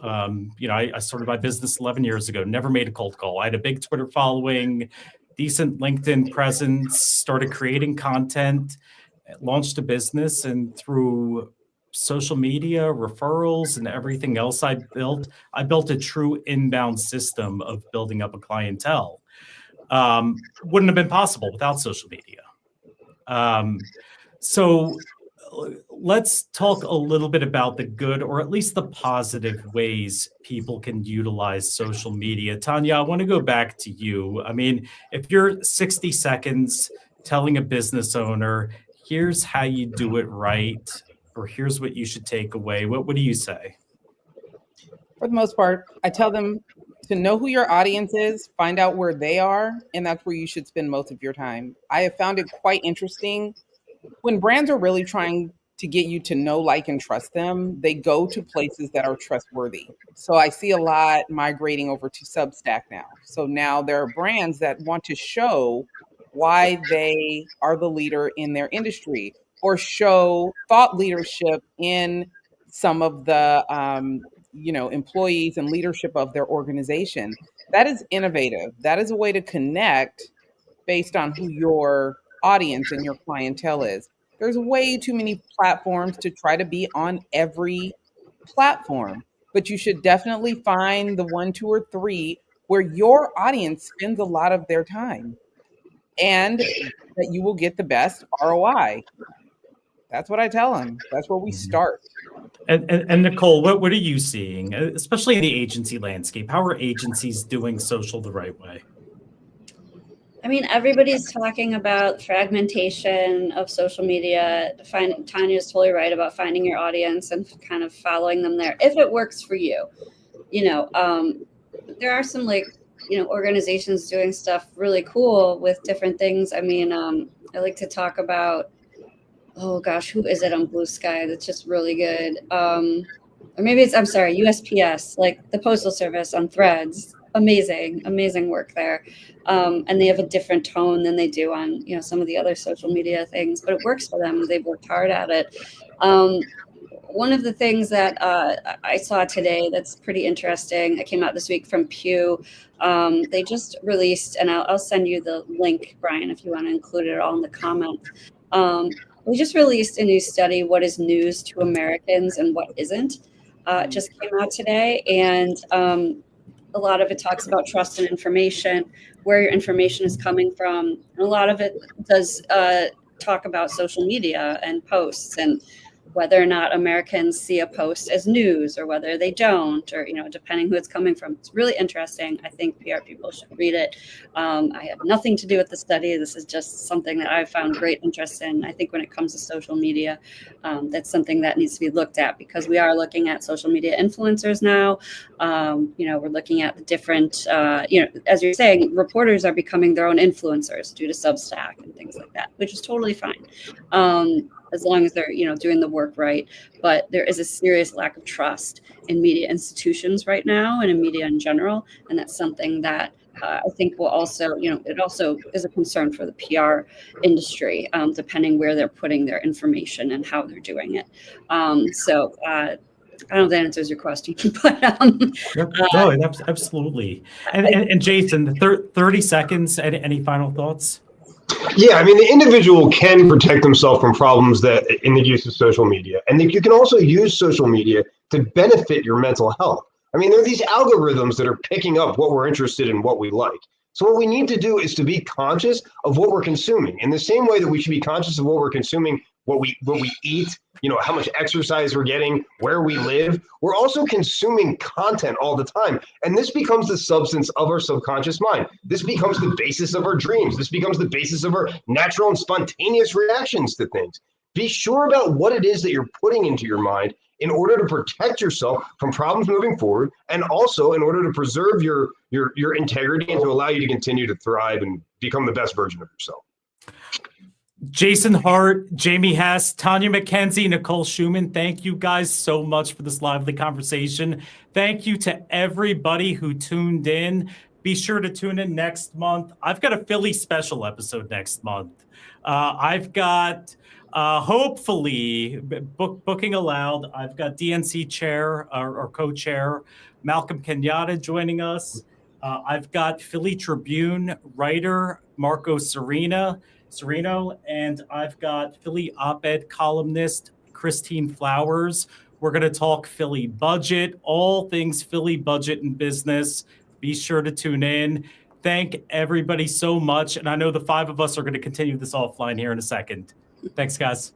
I started my business 11 years ago, never made a cold call. I had a big Twitter following, decent LinkedIn presence, started creating content, launched a business, and through social media, referrals, and everything else I built a true inbound system of building up a clientele. Wouldn't have been possible without social media. So let's talk a little bit about the good, or at least the positive ways people can utilize social media. Tonya, I want to go back to you. I mean, if you're 60 seconds telling a business owner, here's how you do it right, or here's what you should take away, what do you say? For the most part, I tell them to know who your audience is, find out where they are, and that's where you should spend most of your time. I have found it quite interesting when brands are really trying to get you to know, like, and trust them. They go to places that are trustworthy. So I see a lot migrating over to Substack now. So now there are brands that want to show why they are the leader in their industry, or show thought leadership in some of the employees and leadership of their organization. That is innovative. That is a way to connect based on who your audience and your clientele is. There's way too many platforms to try to be on every platform, but you should definitely find the 1, 2, or 3 where your audience spends a lot of their time, and that you will get the best ROI. That's what I tell them. That's where we start. And Nicole, what are you seeing, especially in the agency landscape? How are agencies doing social the right way? I mean, everybody's talking about fragmentation of social media. Tanya's totally right about finding your audience and kind of following them there, if it works for you. There are some organizations doing stuff really cool with different things. I mean, I like to talk about, oh gosh, who is it on Blue Sky that's just really good? Or maybe USPS, like the Postal Service on Threads. Amazing work there. And they have a different tone than they do on, some of the other social media things, but it works for them. They've worked hard at it. One of the things that I saw today that's pretty interesting, it came out this week from Pew. They just released, and I'll send you the link, Brian, if you want to include it all in the comments. We just released a new study, What is News to Americans and What Isn't? It just came out today. And a lot of it talks about trust and information, where your information is coming from. And a lot of it does talk about social media and posts, and whether or not Americans see a post as news or whether they don't, or, depending who it's coming from. It's really interesting. I think PR people should read it. I have nothing to do with the study. This is just something that I've found great interest in. I think when it comes to social media, that's something that needs to be looked at, because we are looking at social media influencers now. We're looking at the different, as you're saying, reporters are becoming their own influencers due to Substack and things like that, which is totally fine. As long as they're, doing the work right. But there is a serious lack of trust in media institutions right now and in media in general. And that's something that I think will also, it also is a concern for the PR industry, depending where they're putting their information and how they're doing it. I don't know if that answers your question, but no, absolutely. And Jason, 30 seconds. Any final thoughts? Yeah, I mean, the individual can protect themselves from problems that in the use of social media. And you can also use social media to benefit your mental health. I mean, there are these algorithms that are picking up what we're interested in, what we like. So what we need to do is to be conscious of what we're consuming. In the same way that we should be conscious of what we're consuming, what we eat, how much exercise we're getting, where we live. We're also consuming content all the time. And this becomes the substance of our subconscious mind. This becomes the basis of our dreams. This becomes the basis of our natural and spontaneous reactions to things. Be sure about what it is that you're putting into your mind in order to protect yourself from problems moving forward, and also in order to preserve your integrity and to allow you to continue to thrive and become the best version of yourself. Jason Hart, Jamie Hess, Tonya McKenzie, Nicole Schuman, thank you guys so much for this lively conversation. Thank you to everybody who tuned in. Be sure to tune in next month. I've got a Philly special episode next month. I've got, hopefully, booking allowed, I've got DNC chair or co-chair Malcolm Kenyatta joining us. I've got Philly Tribune writer Marco Serino, and I've got Philly op-ed columnist Christine Flowers. We're going to talk Philly budget, all things Philly budget and business. Be sure to tune in. Thank everybody so much. And I know the five of us are going to continue this offline here in a second. Thanks, guys.